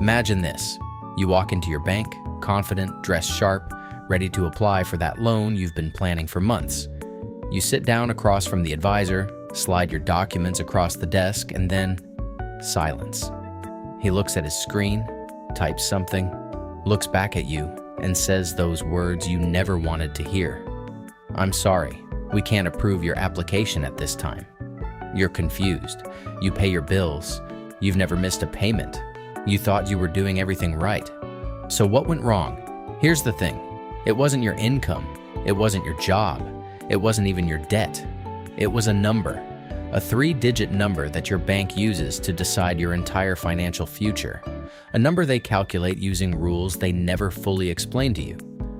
Imagine this. You walk into your bank, confident, dressed sharp, ready to apply for that loan you've been planning for months. You sit down across from the advisor, slide your documents across the desk, and then silence. He looks at his screen, types something, looks back at you, and says those words you never wanted to hear. "I'm sorry, we can't approve your application at this time." You're confused. You pay your bills. You've never missed a payment. You thought you were doing everything right. So what went wrong? Here's the thing. It wasn't your income. It wasn't your job. It wasn't even your debt. It was a number. A 3-digit number that your bank uses to decide your entire financial future. A number they calculate using rules they never fully explain to you.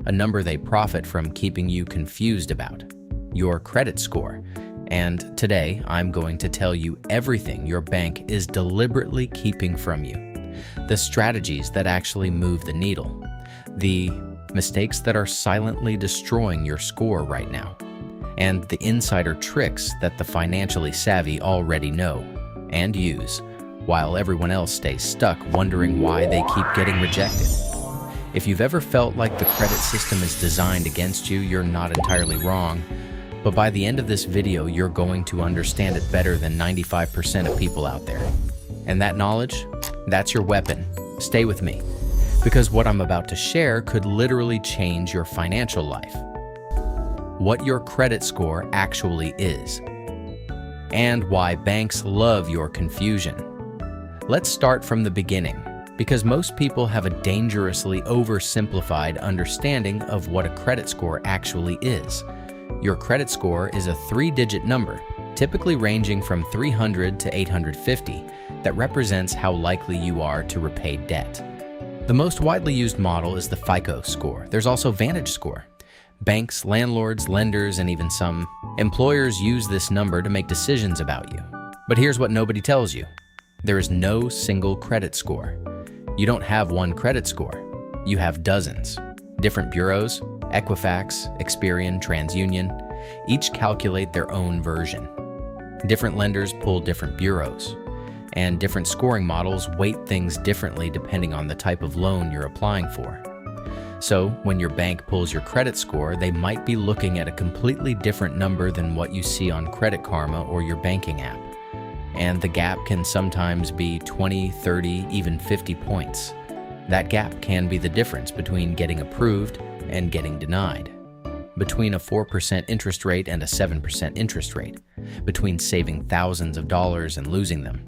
A number they profit from keeping you confused about. Your credit score. And today, I'm going to tell you everything your bank is deliberately keeping from you. The strategies that actually move the needle. The mistakes that are silently destroying your score right now. And the insider tricks that the financially savvy already know and use, while everyone else stays stuck wondering why they keep getting rejected. If you've ever felt like the credit system is designed against you, you're not entirely wrong. But by the end of this video, you're going to understand it better than 95% of people out there. And that knowledge, that's your weapon. Stay with me, because what I'm about to share could literally change your financial life. What your credit score actually is, and why banks love your confusion. Let's start from the beginning, because most people have a dangerously oversimplified understanding of what a credit score actually is. Your credit score is a 3-digit number, typically ranging from 300 to 850, that represents how likely you are to repay debt. The most widely used model is the FICO score. There's also Vantage score. Banks, landlords, lenders, and even some employers use this number to make decisions about you. But here's what nobody tells you. There is no single credit score. You don't have one credit score. You have dozens. Different bureaus, Equifax, Experian, TransUnion, each calculate their own version. Different lenders pull different bureaus, and different scoring models weight things differently depending on the type of loan you're applying for. So, when your bank pulls your credit score, they might be looking at a completely different number than what you see on Credit Karma or your banking app. And the gap can sometimes be 20, 30, even 50 points. That gap can be the difference between getting approved and getting denied. Between a 4% interest rate and a 7% interest rate. Between saving thousands of dollars and losing them.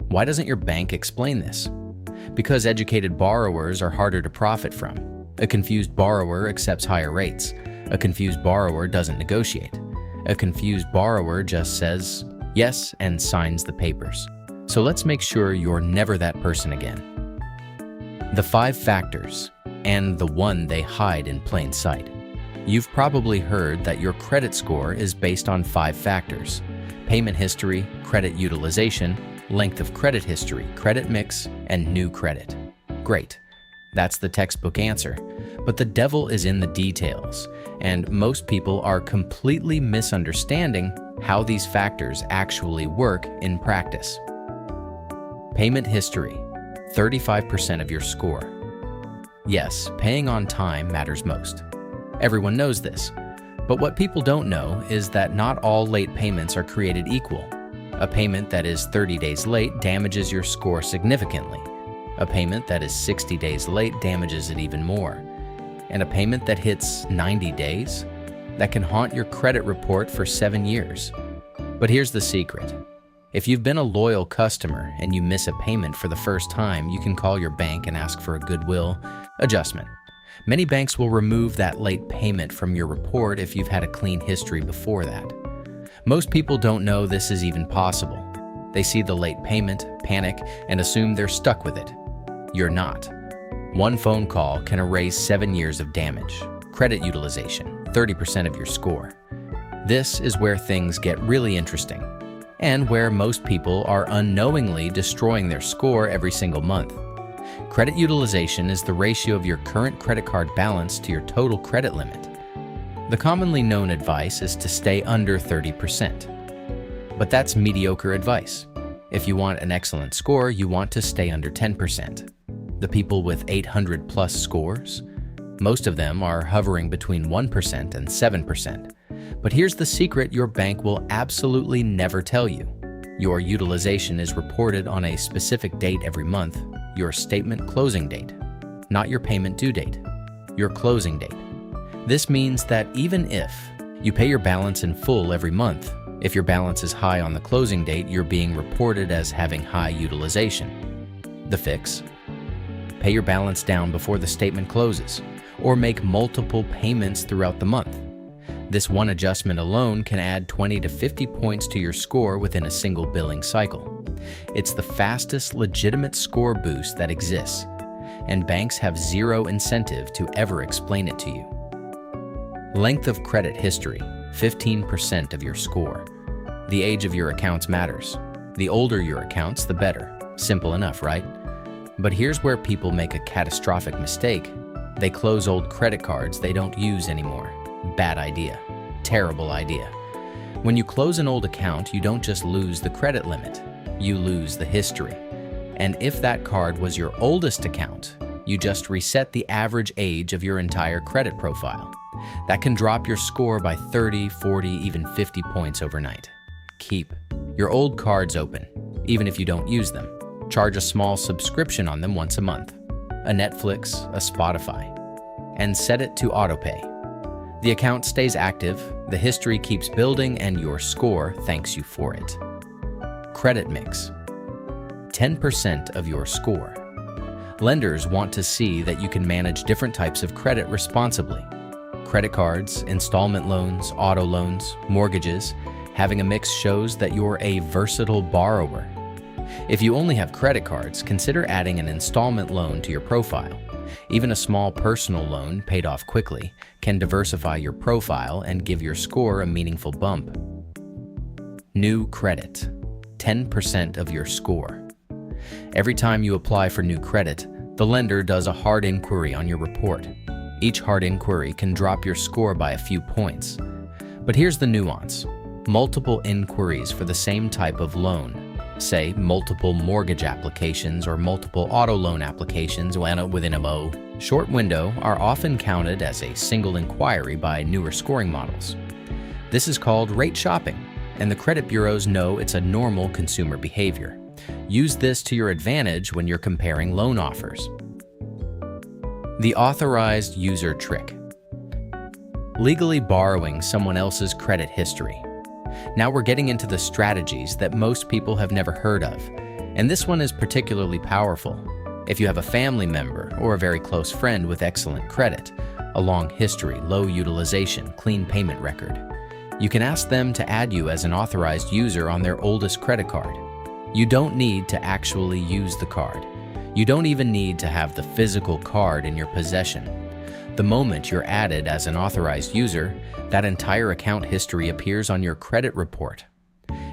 Why doesn't your bank explain this? Because educated borrowers are harder to profit from. A confused borrower accepts higher rates. A confused borrower doesn't negotiate. A confused borrower just says yes and signs the papers. So let's make sure you're never that person again. The 5 factors, and the one they hide in plain sight. You've probably heard that your credit score is based on 5 factors: payment history, credit utilization, length of credit history, credit mix, and new credit. Great. That's the textbook answer. But the devil is in the details, and most people are completely misunderstanding how these factors actually work in practice. Payment history, 35% of your score. Yes, paying on time matters most. Everyone knows this. But what people don't know is that not all late payments are created equal. A payment that is 30 days late damages your score significantly. A payment that is 60 days late damages it even more. And a payment that hits 90 days, that can haunt your credit report for 7 years. But here's the secret. If you've been a loyal customer and you miss a payment for the first time, you can call your bank and ask for a goodwill adjustment. Many banks will remove that late payment from your report if you've had a clean history before that. Most people don't know this is even possible. They see the late payment, panic, and assume they're stuck with it. You're not. One phone call can erase 7 years of damage. Credit utilization, 30% of your score. This is where things get really interesting, and where most people are unknowingly destroying their score every single month. Credit utilization is the ratio of your current credit card balance to your total credit limit. The commonly known advice is to stay under 30%. But that's mediocre advice. If you want an excellent score, you want to stay under 10%. The people with 800 plus scores? Most of them are hovering between 1% and 7%. But here's the secret your bank will absolutely never tell you. Your utilization is reported on a specific date every month, your statement closing date, not your payment due date, your closing date. This means that even if you pay your balance in full every month, if your balance is high on the closing date, you're being reported as having high utilization. The fix? Pay your balance down before the statement closes, or make multiple payments throughout the month. This one adjustment alone can add 20 to 50 points to your score within a single billing cycle. It's the fastest legitimate score boost that exists, and banks have zero incentive to ever explain it to you. Length of credit history, 15% of your score. The age of your accounts matters. The older your accounts, the better. Simple enough, right? But here's where people make a catastrophic mistake. They close old credit cards they don't use anymore. Bad idea. Terrible idea. When you close an old account, you don't just lose the credit limit, you lose the history. And if that card was your oldest account, you just reset the average age of your entire credit profile. That can drop your score by 30, 40, even 50 points overnight. Keep your old cards open, even if you don't use them. Charge a small subscription on them once a month, a Netflix, a Spotify, and set it to autopay. The account stays active, the history keeps building, and your score thanks you for it. Credit mix. 10% of your score. Lenders want to see that you can manage different types of credit responsibly. Credit cards, installment loans, auto loans, mortgages. Having a mix shows that you're a versatile borrower. If you only have credit cards, consider adding an installment loan to your profile. Even a small personal loan paid off quickly can diversify your profile and give your score a meaningful bump. New credit, 10% of your score. Every time you apply for new credit, the lender does a hard inquiry on your report. Each hard inquiry can drop your score by a few points. But here's the nuance. Multiple inquiries for the same type of loan, say multiple mortgage applications or multiple auto loan applications within a short window, are often counted as a single inquiry by newer scoring models. This is called rate shopping, and the credit bureaus know it's a normal consumer behavior. Use this to your advantage when you're comparing loan offers. The authorized user trick. Legally borrowing someone else's credit history. Now we're getting into the strategies that most people have never heard of, and this one is particularly powerful. If you have a family member or a very close friend with excellent credit, a long history, low utilization, clean payment record, you can ask them to add you as an authorized user on their oldest credit card. You don't need to actually use the card. You don't even need to have the physical card in your possession. The moment you're added as an authorized user, that entire account history appears on your credit report.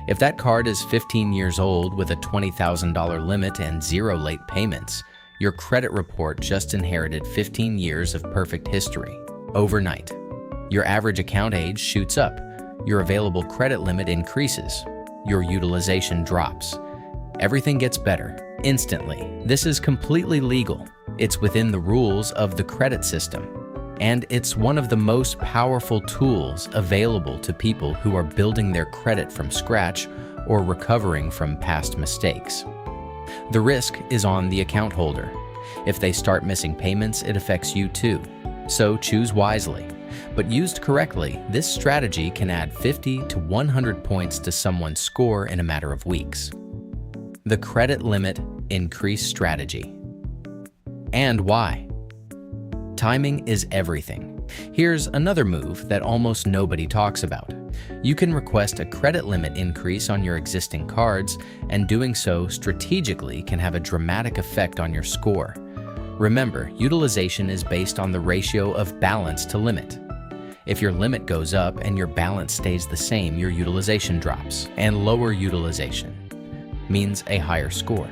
If that card is 15 years old with a $20,000 limit and 0 late payments, your credit report just inherited 15 years of perfect history. Overnight, your average account age shoots up, your available credit limit increases, your utilization drops. Everything gets better, instantly. This is completely legal. It's within the rules of the credit system, and it's one of the most powerful tools available to people who are building their credit from scratch or recovering from past mistakes. The risk is on the account holder. If they start missing payments, it affects you too. So choose wisely. But used correctly, this strategy can add 50 to 100 points to someone's score in a matter of weeks. The credit limit increase strategy. And why? Timing is everything. Here's another move that almost nobody talks about. You can request a credit limit increase on your existing cards, and doing so strategically can have a dramatic effect on your score. Remember, utilization is based on the ratio of balance to limit. If your limit goes up and your balance stays the same, your utilization drops, and lower utilization means a higher score.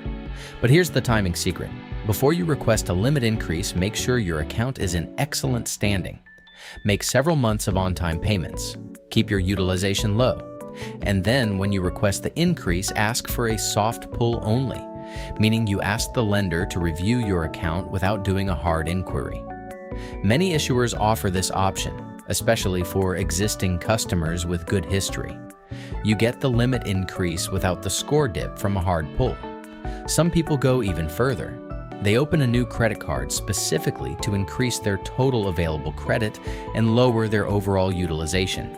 But here's the timing secret. Before you request a limit increase, make sure your account is in excellent standing. Make several months of on-time payments. Keep your utilization low. And then when you request the increase, ask for a soft pull only. meaning you ask the lender to review your account without doing a hard inquiry. Many issuers offer this option, especially for existing customers with good history. You get the limit increase without the score dip from a hard pull. Some people go even further. They open a new credit card specifically to increase their total available credit and lower their overall utilization.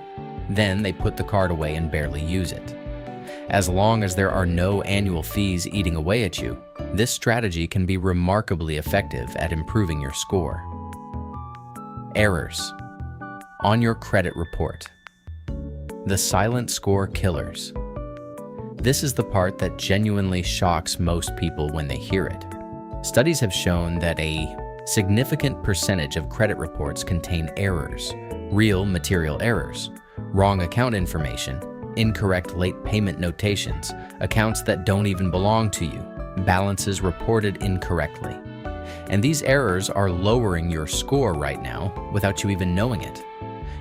Then they put the card away and barely use it. As long as there are no annual fees eating away at you, this strategy can be remarkably effective at improving your score. Errors on your credit report. The silent score killers. This is the part that genuinely shocks most people when they hear it. Studies have shown that a significant percentage of credit reports contain errors, real material errors, wrong account information, incorrect late payment notations, accounts that don't even belong to you, balances reported incorrectly. And these errors are lowering your score right now without you even knowing it.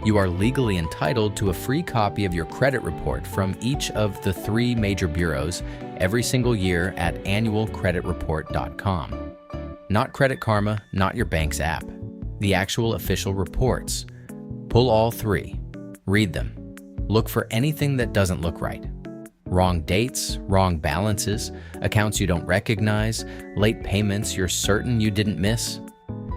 You are legally entitled to a free copy of your credit report from each of the 3 major bureaus every single year at annualcreditreport.com. Not Credit Karma, not your bank's app. The actual official reports. Pull all 3. Read them. Look for anything that doesn't look right. Wrong dates, wrong balances, accounts you don't recognize, late payments you're certain you didn't miss.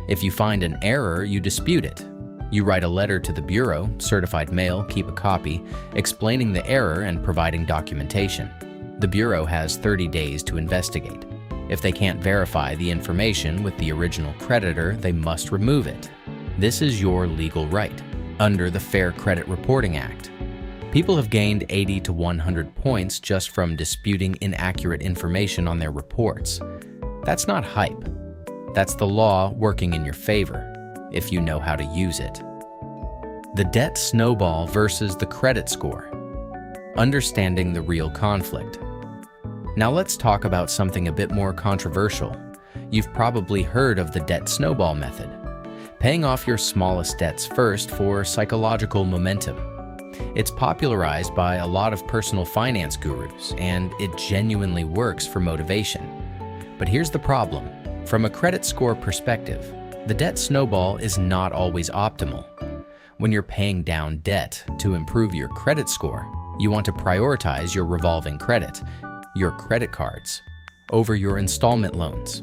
If you find an error, you dispute it. You write a letter to the bureau, certified mail, keep a copy, explaining the error and providing documentation. The bureau has 30 days to investigate. If they can't verify the information with the original creditor, they must remove it. This is your legal right, under the Fair Credit Reporting Act. People have gained 80 to 100 points just from disputing inaccurate information on their reports. That's not hype. That's the law working in your favor, if you know how to use it. The debt snowball versus the credit score. Understanding the real conflict. Now let's talk about something a bit more controversial. You've probably heard of the debt snowball method. Paying off your smallest debts first for psychological momentum. It's popularized by a lot of personal finance gurus, and it genuinely works for motivation. But here's the problem. From a credit score perspective, the debt snowball is not always optimal. When you're paying down debt to improve your credit score, you want to prioritize your revolving credit, your credit cards, over your installment loans.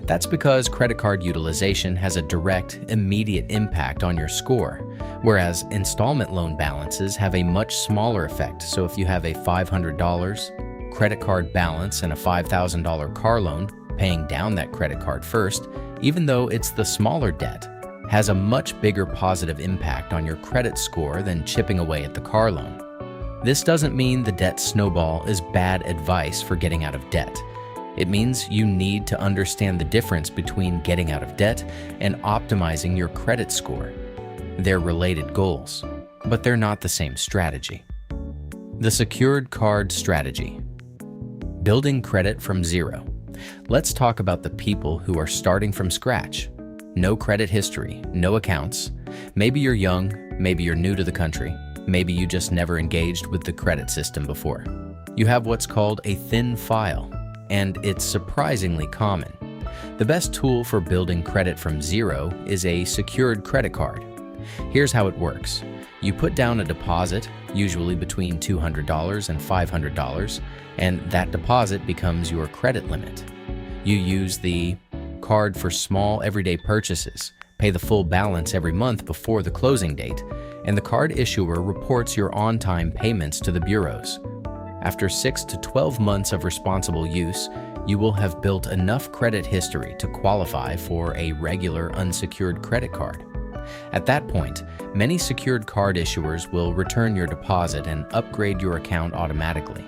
That's because credit card utilization has a direct, immediate impact on your score, whereas installment loan balances have a much smaller effect. So if you have a $500 credit card balance and a $5,000 car loan, paying down that credit card first, even though it's the smaller debt, has a much bigger positive impact on your credit score than chipping away at the car loan. This doesn't mean the debt snowball is bad advice for getting out of debt. It means you need to understand the difference between getting out of debt and optimizing your credit score. They're related goals, but they're not the same strategy. The secured card strategy. Building credit from zero. Let's talk about the people who are starting from scratch. No credit history, no accounts. Maybe you're young, maybe you're new to the country, maybe you just never engaged with the credit system before. You have what's called a thin file, and it's surprisingly common. The best tool for building credit from zero is a secured credit card. Here's how it works. You put down a deposit, usually between $200 and $500, and that deposit becomes your credit limit. You use the card for small everyday purchases, pay the full balance every month before the closing date, and the card issuer reports your on-time payments to the bureaus. After 6 to 12 months of responsible use, you will have built enough credit history to qualify for a regular unsecured credit card. At that point, many secured card issuers will return your deposit and upgrade your account automatically.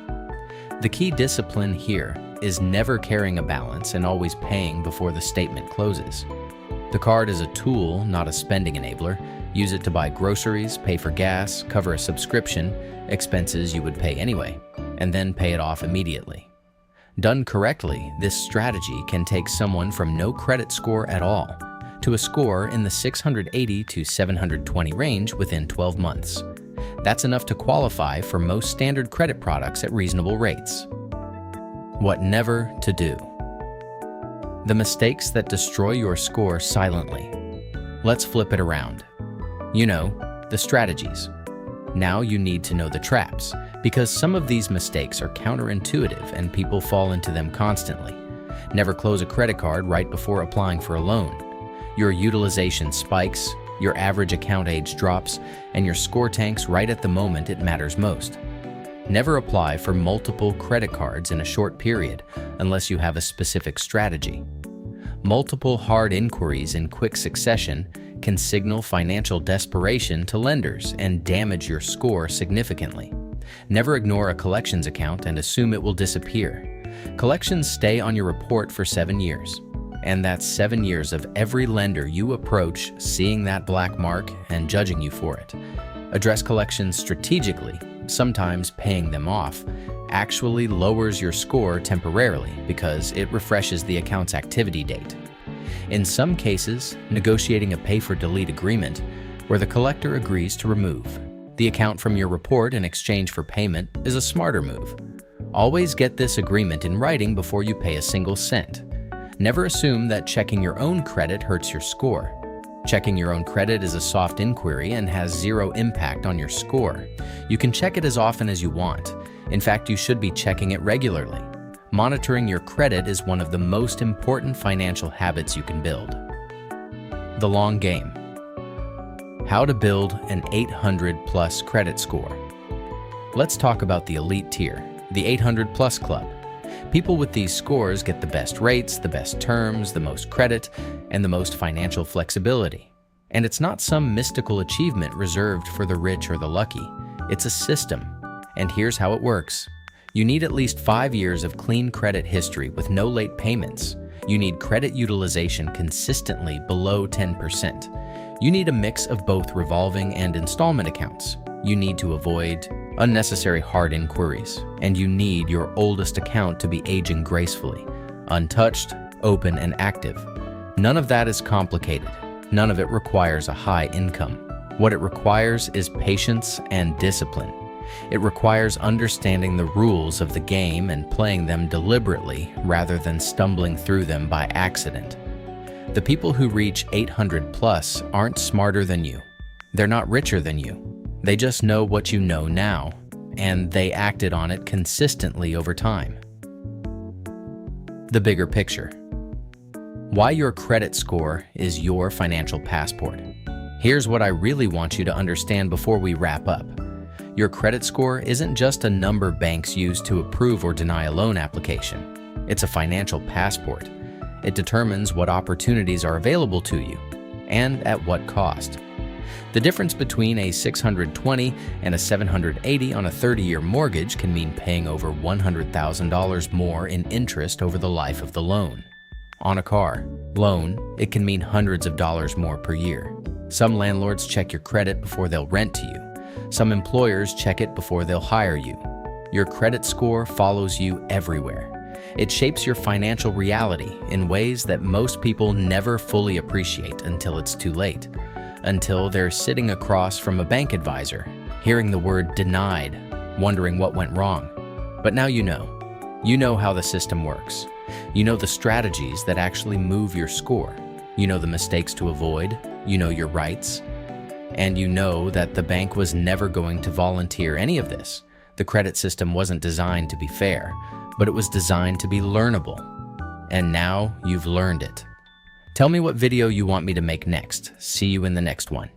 The key discipline here is never carrying a balance and always paying before the statement closes. The card is a tool, not a spending enabler. Use it to buy groceries, pay for gas, cover a subscription, expenses you would pay anyway, and then pay it off immediately. Done correctly, this strategy can take someone from no credit score at all to a score in the 680 to 720 range within 12 months. That's enough to qualify for most standard credit products at reasonable rates. What never to do. The mistakes that destroy your score silently. Let's flip it around. You know, the strategies. Now you need to know the traps, because some of these mistakes are counterintuitive and people fall into them constantly. Never close a credit card right before applying for a loan. Your utilization spikes, your average account age drops, and your score tanks right at the moment it matters most. Never apply for multiple credit cards in a short period unless you have a specific strategy. Multiple hard inquiries in quick succession can signal financial desperation to lenders and damage your score significantly. Never ignore a collections account and assume it will disappear. Collections stay on your report for 7 years. And that's 7 years of every lender you approach seeing that black mark and judging you for it. Address collections strategically, sometimes paying them off, actually lowers your score temporarily because it refreshes the account's activity date. In some cases, negotiating a pay-for-delete agreement, where the collector agrees to remove the account from your report in exchange for payment, is a smarter move. Always get this agreement in writing before you pay a single cent. Never assume that checking your own credit hurts your score. Checking your own credit is a soft inquiry and has zero impact on your score. You can check it as often as you want. In fact, you should be checking it regularly. Monitoring your credit is one of the most important financial habits you can build. The long game. How to build an 800+ credit score. Let's talk about the elite tier, the 800+ club. People with these scores get the best rates, the best terms, the most credit, and the most financial flexibility. And it's not some mystical achievement reserved for the rich or the lucky. It's a system. And here's how it works. You need at least 5 years of clean credit history with no late payments. You need credit utilization consistently below 10%. You need a mix of both revolving and installment accounts. You need to avoid unnecessary hard inquiries, and you need your oldest account to be aging gracefully, untouched, open, and active. None of that is complicated. None of it requires a high income. What it requires is patience and discipline. It requires understanding the rules of the game and playing them deliberately rather than stumbling through them by accident. The people who reach 800+ aren't smarter than you. They're not richer than you. They just know what you know now, and they acted on it consistently over time. The bigger picture. Why your credit score is your financial passport. Here's what I really want you to understand before we wrap up. Your credit score isn't just a number banks use to approve or deny a loan application. It's a financial passport. It determines what opportunities are available to you, and at what cost. The difference between a 620 and a 780 on a 30-year mortgage can mean paying over $100,000 more in interest over the life of the loan. On a car loan, it can mean hundreds of dollars more per year. Some landlords check your credit before they'll rent to you. Some employers check it before they'll hire you. Your credit score follows you everywhere. It shapes your financial reality in ways that most people never fully appreciate until it's too late. Until they're sitting across from a bank advisor, hearing the word denied, wondering what went wrong. But now you know. You know how the system works. You know the strategies that actually move your score. You know the mistakes to avoid. You know your rights. And you know that the bank was never going to volunteer any of this. The credit system wasn't designed to be fair, but it was designed to be learnable. And now you've learned it. Tell me what video you want me to make next. See you in the next one.